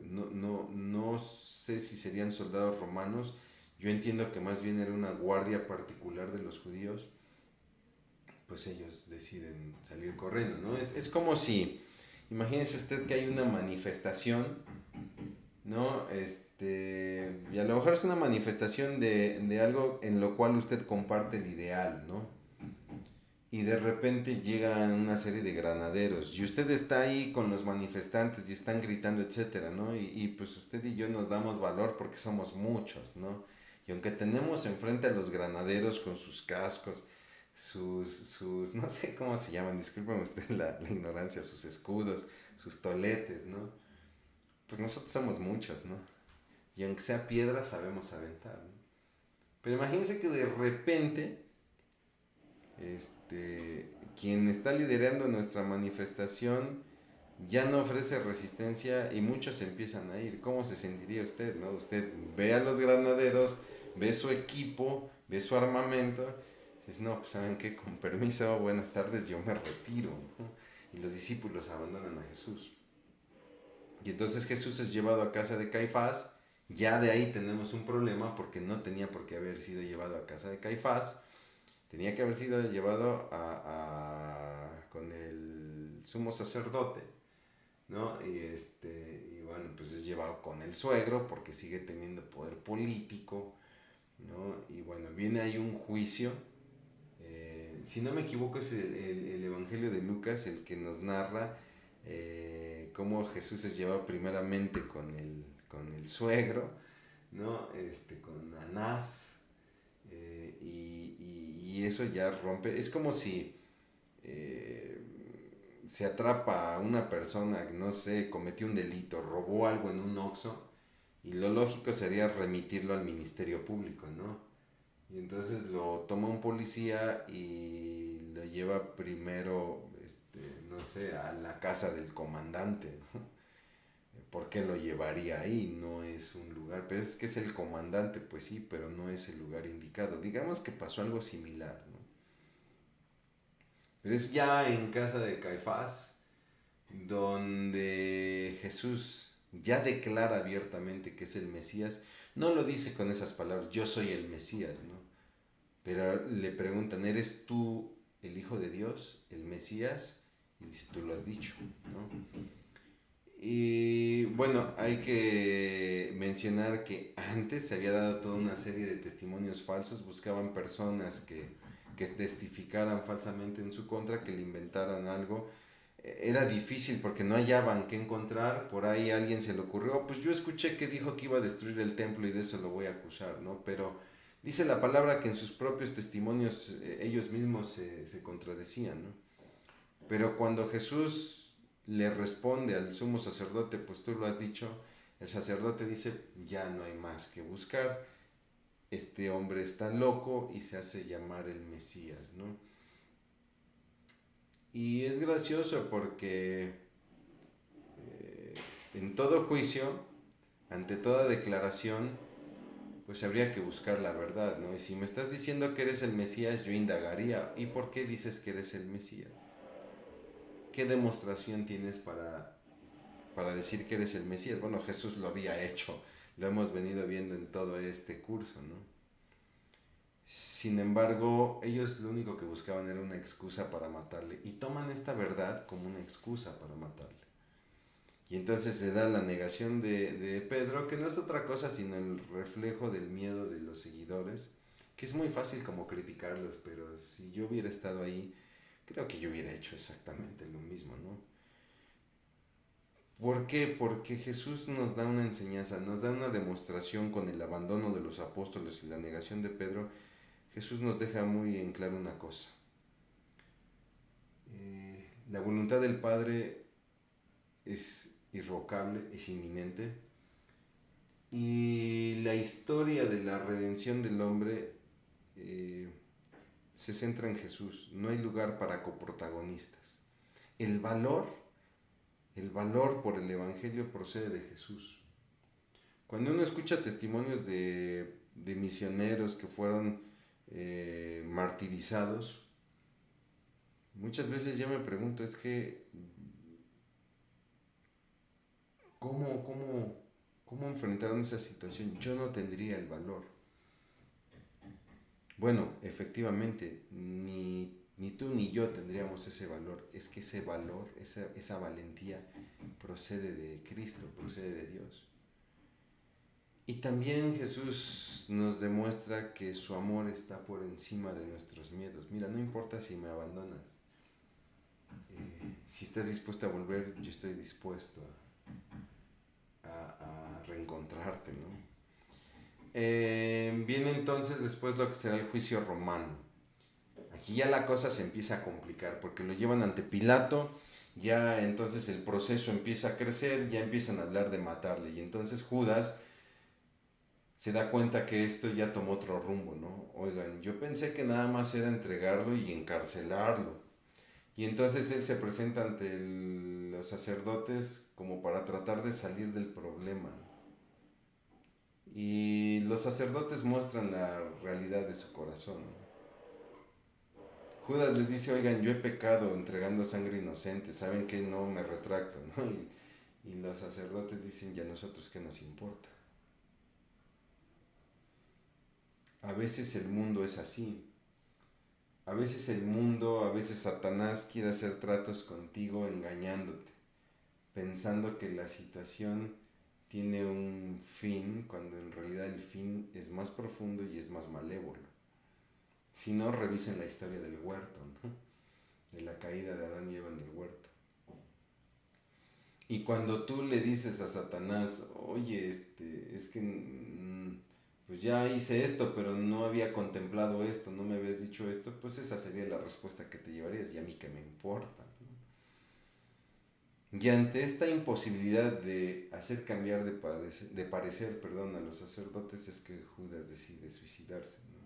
¿no? No sé si serían soldados romanos, yo entiendo que más bien era una guardia particular de los judíos, pues ellos deciden salir corriendo, ¿no? Es como si, imagínese usted que hay una manifestación, ¿no? Y a lo mejor es una manifestación de algo en lo cual usted comparte el ideal, ¿no? Y de repente llegan una serie de granaderos y usted está ahí con los manifestantes y están gritando, etcétera, ¿no? Y pues usted y yo nos damos valor porque somos muchos, ¿no? Y aunque tenemos enfrente a los granaderos con sus cascos, no sé cómo se llaman, disculpen usted la ignorancia, sus escudos, sus toletes, ¿no? Pues nosotros somos muchos, ¿no? Y aunque sea piedra sabemos aventar, ¿no? Pero imagínense que de repente quien está liderando nuestra manifestación ya no ofrece resistencia y muchos empiezan a ir. ¿Cómo se sentiría usted, no? Usted ve a los granaderos, ve su equipo, ve su armamento, dices, no, pues saben qué, con permiso, buenas tardes, yo me retiro, ¿no? Y los discípulos abandonan a Jesús. Y entonces Jesús es llevado a casa de Caifás. Ya de ahí tenemos un problema porque no tenía por qué haber sido llevado a casa de Caifás. Tenía que haber sido llevado con el sumo sacerdote, ¿no? Y bueno, pues es llevado con el suegro porque sigue teniendo poder político, ¿no? Y bueno, viene ahí un juicio. Si no me equivoco, es el Evangelio de Lucas el que nos narra cómo Jesús es llevado primeramente con el suegro, ¿no? Con Anás, y eso ya rompe. Es como si eh, se atrapa a una persona, no sé, cometió un delito, robó algo en un Oxxo, y lo lógico sería remitirlo al Ministerio Público, ¿no? Y entonces lo toma un policía y lo lleva primero, no sé, a la casa del comandante, ¿no? ¿Por qué lo llevaría ahí? No es un lugar, pero es que es el comandante, pues sí, pero no es el lugar indicado. Digamos que pasó algo similar, ¿no? Pero es ya en casa de Caifás, donde Jesús ya declara abiertamente que es el Mesías. No lo dice con esas palabras, yo soy el Mesías, ¿no? Pero le preguntan, ¿eres tú el Hijo de Dios, el Mesías? Y dice, tú lo has dicho, ¿no? Y bueno, hay que mencionar que antes se había dado toda una serie de testimonios falsos, buscaban personas que testificaran falsamente en su contra, que le inventaran algo. Era difícil porque no hallaban qué encontrar, por ahí a alguien se le ocurrió, pues yo escuché que dijo que iba a destruir el templo y de eso lo voy a acusar, ¿no? Pero dice la palabra que en sus propios testimonios ellos mismos se contradecían, ¿no? Pero cuando Jesús le responde al sumo sacerdote, pues tú lo has dicho, el sacerdote dice, ya no hay más que buscar, este hombre está loco y se hace llamar el Mesías, ¿no? Y es gracioso porque en todo juicio, ante toda declaración, pues habría que buscar la verdad, ¿no? Y si me estás diciendo que eres el Mesías, yo indagaría, ¿y por qué dices que eres el Mesías? ¿Qué demostración tienes para decir que eres el Mesías? Bueno, Jesús lo había hecho, lo hemos venido viendo en todo este curso, ¿no? Sin embargo, ellos lo único que buscaban era una excusa para matarle y toman esta verdad como una excusa para matarle. Y entonces se da la negación de Pedro, que no es otra cosa sino el reflejo del miedo de los seguidores, que es muy fácil como criticarlos, pero si yo hubiera estado ahí, creo que yo hubiera hecho exactamente lo mismo, ¿no? ¿Por qué? Porque Jesús nos da una enseñanza, nos da una demostración con el abandono de los apóstoles y la negación de Pedro. Jesús nos deja muy en claro una cosa. La voluntad del Padre es irrevocable, es inminente. Y la historia de la redención del hombre se centra en Jesús. No hay lugar para coprotagonistas. El valor, el valor por el Evangelio procede de Jesús. Cuando uno escucha testimonios de misioneros que fueron martirizados, muchas veces yo me pregunto, es que, ¿cómo enfrentaron esa situación? Yo no tendría el valor. Bueno, efectivamente, ni tú ni yo tendríamos ese valor. Es que ese valor, esa valentía procede de Cristo, procede de Dios. Y también Jesús nos demuestra que su amor está por encima de nuestros miedos. Mira, no importa si me abandonas. Si estás dispuesto a volver, yo estoy dispuesto a reencontrarte, ¿no? Viene entonces después lo que será el juicio romano. Aquí ya la cosa se empieza a complicar porque lo llevan ante Pilato, ya entonces el proceso empieza a crecer, ya empiezan a hablar de matarle y entonces Judas se da cuenta que esto ya tomó otro rumbo, ¿no? Oigan, yo pensé que nada más era entregarlo y encarcelarlo. Y entonces él se presenta ante los sacerdotes como para tratar de salir del problema. Y los sacerdotes muestran la realidad de su corazón, ¿no? Judas les dice, oigan, yo he pecado entregando sangre inocente, saben que no me retracto, ¿no? Y los sacerdotes dicen, ¿y a nosotros qué nos importa? A veces el mundo es así. A veces el mundo, a veces Satanás quiere hacer tratos contigo engañándote, pensando que la situación tiene un fin, cuando en realidad el fin es más profundo y es más malévolo. Si no, revisen la historia del huerto, ¿no? De la caída de Adán y Eva en el huerto. Y cuando tú le dices a Satanás, oye, es que pues ya hice esto, pero no había contemplado esto, no me habías dicho esto, pues esa sería la respuesta que te llevarías, y a mí que me importa, ¿no? Y ante esta imposibilidad de hacer cambiar de parecer, a los sacerdotes, es que Judas decide suicidarse, ¿no?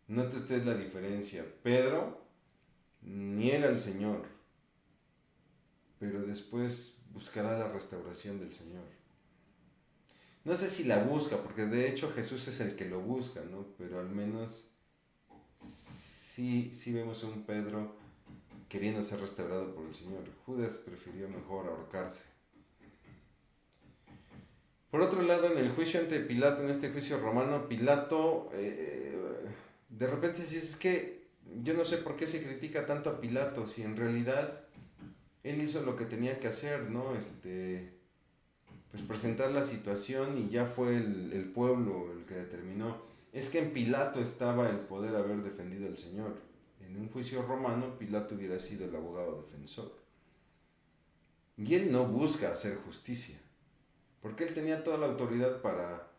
Note usted la diferencia. Pedro niega al Señor, pero después buscará la restauración del Señor. No sé si la busca, porque de hecho Jesús es el que lo busca, ¿no? Pero al menos sí vemos a un Pedro queriendo ser restaurado por el Señor. Judas prefirió mejor ahorcarse. Por otro lado, en el juicio ante Pilato, en este juicio romano, Pilato, de repente dice, es que yo no sé por qué se critica tanto a Pilato, si en realidad él hizo lo que tenía que hacer, ¿no? Pues presentar la situación y ya fue el pueblo el que determinó. Es que en Pilato estaba el poder haber defendido al Señor. En un juicio romano, Pilato hubiera sido el abogado defensor. Y él no busca hacer justicia, porque él tenía toda la autoridad para,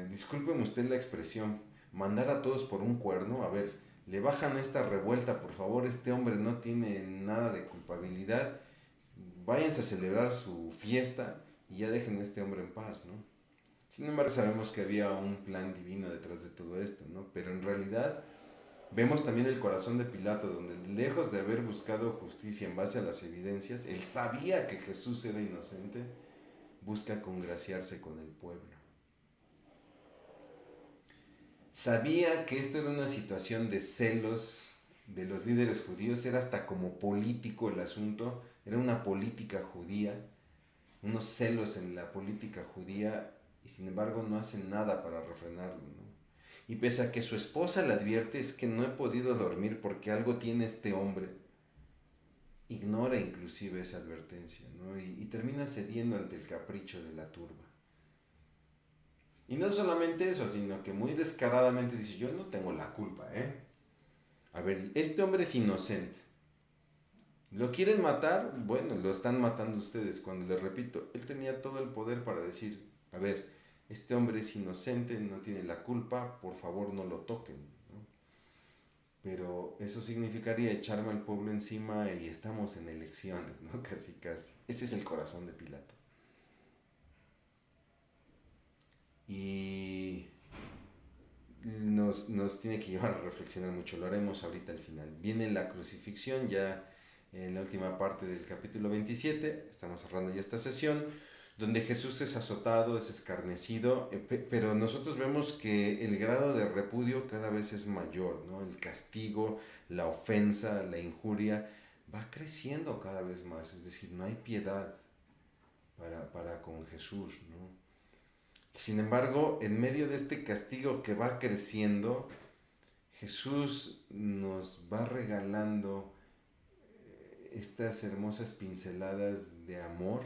discúlpeme usted la expresión, mandar a todos por un cuerno. A ver, le bajan esta revuelta, por favor, este hombre no tiene nada de culpabilidad, váyanse a celebrar su fiesta y ya dejen a este hombre en paz, ¿no? Sin embargo, sabemos que había un plan divino detrás de todo esto, ¿no? Pero en realidad vemos también el corazón de Pilato, donde lejos de haber buscado justicia en base a las evidencias, él sabía que Jesús era inocente, busca congraciarse con el pueblo. Sabía que esto era una situación de celos de los líderes judíos, era hasta como político el asunto, era una política judía, unos celos en la política judía, y sin embargo no hacen nada para refrenarlo, ¿no? Y pese a que su esposa le advierte, es que no he podido dormir porque algo tiene este hombre, ignora inclusive esa advertencia, ¿no? Y termina cediendo ante el capricho de la turba. Y no solamente eso, sino que muy descaradamente dice, yo no tengo la culpa, ¿eh? A ver, este hombre es inocente. ¿Lo quieren matar? Bueno, lo están matando ustedes. Cuando les repito, él tenía todo el poder para decir, a ver, este hombre es inocente, no tiene la culpa, por favor no lo toquen, ¿no? Pero eso significaría echarme al pueblo encima y estamos en elecciones, ¿no? Casi, casi. Ese es el corazón de Pilato. Y nos tiene que llevar a reflexionar mucho. Lo haremos ahorita al final. Viene la crucifixión ya en la última parte del capítulo 27. Estamos cerrando ya esta sesión, donde Jesús es azotado, es escarnecido, pero nosotros vemos que el grado de repudio cada vez es mayor, ¿no? El castigo, la ofensa, la injuria va creciendo cada vez más, es decir, no hay piedad para con Jesús, ¿no? Sin embargo, en medio de este castigo que va creciendo, Jesús nos va regalando estas hermosas pinceladas de amor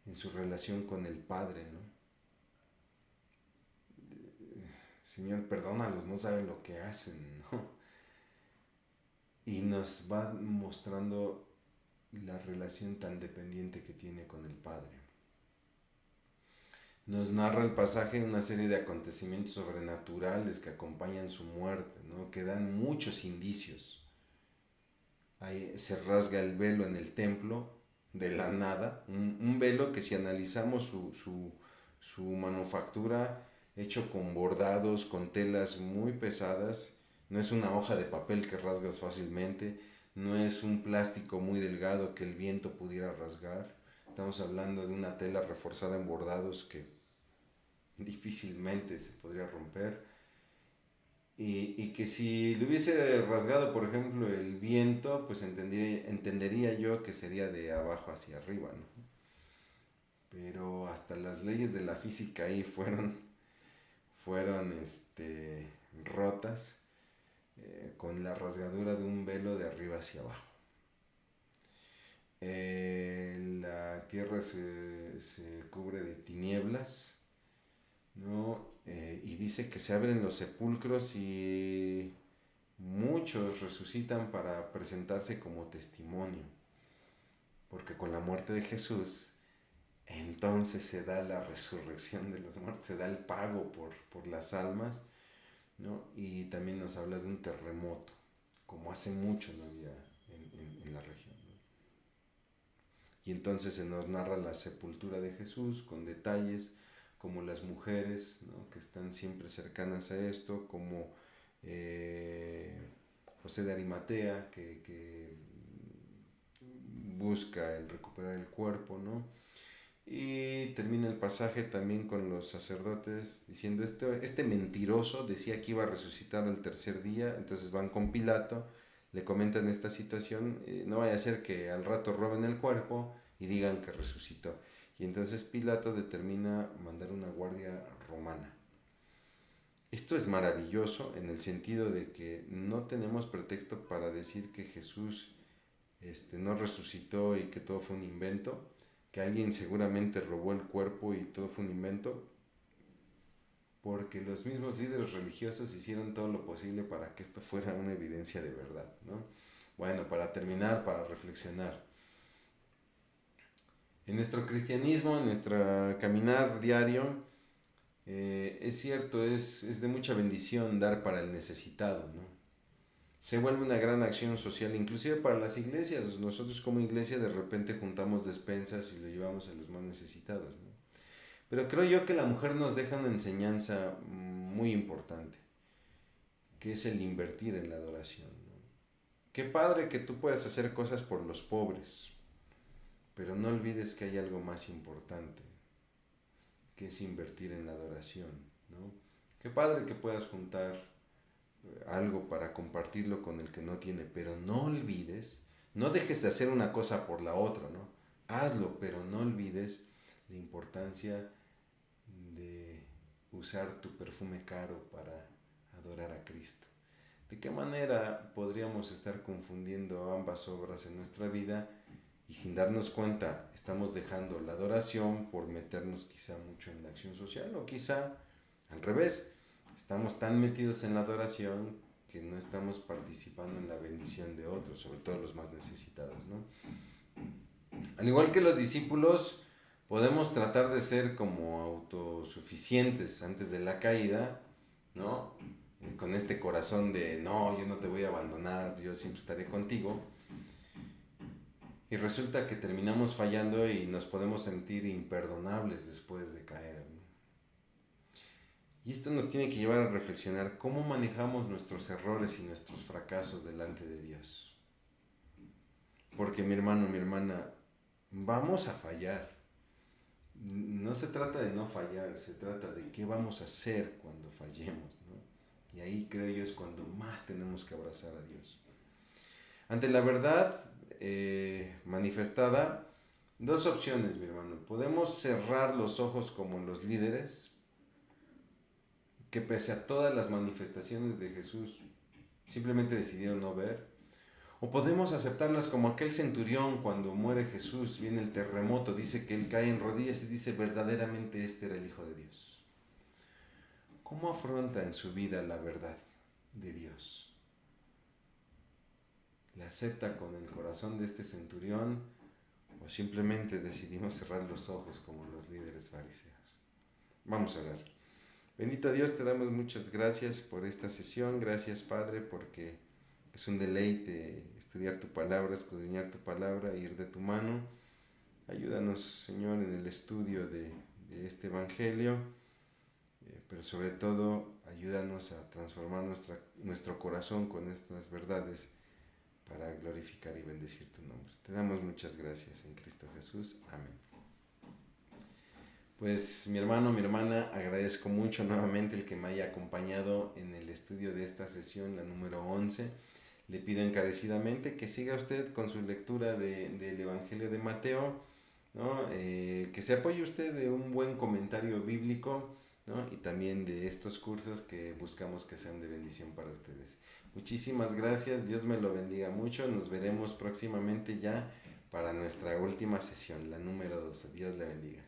en su relación con el Padre, ¿no? Señor, perdónalos, no saben lo que hacen, ¿no? Y nos va mostrando la relación tan dependiente que tiene con el Padre. Nos narra el pasaje una serie de acontecimientos sobrenaturales que acompañan su muerte, ¿no? Que dan muchos indicios. Ahí se rasga el velo en el templo de la nada, un velo que si analizamos su manufactura, hecho con bordados, con telas muy pesadas, no es una hoja de papel que rasgas fácilmente, no es un plástico muy delgado que el viento pudiera rasgar. Estamos hablando de una tela reforzada en bordados que difícilmente se podría romper. Y que si le hubiese rasgado, por ejemplo, el viento, pues entendería yo que sería de abajo hacia arriba, ¿no? Pero hasta las leyes de la física ahí fueron rotas con la rasgadura de un velo de arriba hacia abajo. La tierra se cubre de tinieblas, ¿no? Y dice que se abren los sepulcros y muchos resucitan para presentarse como testimonio, porque con la muerte de Jesús entonces se da la resurrección de los muertos, se da el pago por las almas, ¿no? Y también nos habla de un terremoto, como hace mucho no había en la región, ¿no? Y entonces se nos narra la sepultura de Jesús con detalles como las mujeres, ¿no? Que están siempre cercanas a esto, como José de Arimatea, que busca el recuperar el cuerpo, ¿no? Y termina el pasaje también con los sacerdotes diciendo, este mentiroso decía que iba a resucitar al tercer día, entonces van con Pilato, le comentan esta situación, no vaya a ser que al rato roben el cuerpo y digan que resucitó. Y entonces Pilato determina mandar una guardia romana. Esto es maravilloso en el sentido de que no tenemos pretexto para decir que Jesús no resucitó y que todo fue un invento, que alguien seguramente robó el cuerpo y todo fue un invento, porque los mismos líderes religiosos hicieron todo lo posible para que esto fuera una evidencia de verdad, ¿no? Bueno, para terminar, para reflexionar. En nuestro cristianismo, en nuestro caminar diario, es cierto, es de mucha bendición dar para el necesitado, ¿no? Se vuelve una gran acción social, inclusive para las iglesias. Nosotros como iglesia de repente juntamos despensas y lo llevamos a los más necesitados, ¿no? Pero creo yo que la mujer nos deja una enseñanza muy importante, que es el invertir en la adoración, ¿no? Qué padre que tú puedas hacer cosas por los pobres, pero no olvides que hay algo más importante, que es invertir en la adoración, ¿no? Qué padre que puedas juntar algo para compartirlo con el que no tiene, pero no olvides, no dejes de hacer una cosa por la otra, ¿no? Hazlo, pero no olvides la importancia de usar tu perfume caro para adorar a Cristo. ¿De qué manera podríamos estar confundiendo ambas obras en nuestra vida y sin darnos cuenta estamos dejando la adoración por meternos quizá mucho en la acción social, o quizá al revés, estamos tan metidos en la adoración que no estamos participando en la bendición de otros, sobre todo los más necesitados, ¿no? Al igual que los discípulos, podemos tratar de ser como autosuficientes antes de la caída, ¿no? con este corazón de no, yo no te voy a abandonar, yo siempre estaré contigo. Y resulta que terminamos fallando y nos podemos sentir imperdonables después de caer, ¿no? Y esto nos tiene que llevar a reflexionar cómo manejamos nuestros errores y nuestros fracasos delante de Dios. Porque mi hermano, mi hermana, vamos a fallar. No se trata de no fallar, se trata de qué vamos a hacer cuando fallemos, ¿no? Y ahí creo yo es cuando más tenemos que abrazar a Dios. Ante la verdad manifestada, dos opciones, mi hermano. Podemos cerrar los ojos como los líderes, que pese a todas las manifestaciones de Jesús, simplemente decidieron no ver. O podemos aceptarlas como aquel centurión cuando muere Jesús, viene el terremoto, dice que él cae en rodillas y dice verdaderamente este era el Hijo de Dios. ¿Cómo afronta en su vida la verdad de Dios? ¿La acepta con el corazón de este centurión o simplemente decidimos cerrar los ojos como los líderes fariseos? Vamos a orar. Bendito Dios, te damos muchas gracias por esta sesión. Gracias, Padre, porque es un deleite estudiar tu palabra, escudriñar tu palabra, ir de tu mano. Ayúdanos, Señor, en el estudio de este Evangelio, pero sobre todo ayúdanos a transformar nuestro corazón con estas verdades para glorificar y bendecir tu nombre. Te damos muchas gracias en Cristo Jesús. Amén. Pues mi hermano, mi hermana, agradezco mucho nuevamente el que me haya acompañado en el estudio de esta sesión, la número 11. Le pido encarecidamente que siga usted con su lectura del Evangelio de Mateo, ¿no? Que se apoye usted de un buen comentario bíblico, ¿no? Y también de estos cursos que buscamos que sean de bendición para ustedes. Muchísimas gracias, Dios me lo bendiga mucho, nos veremos próximamente ya para nuestra última sesión, la número 12. Dios le bendiga.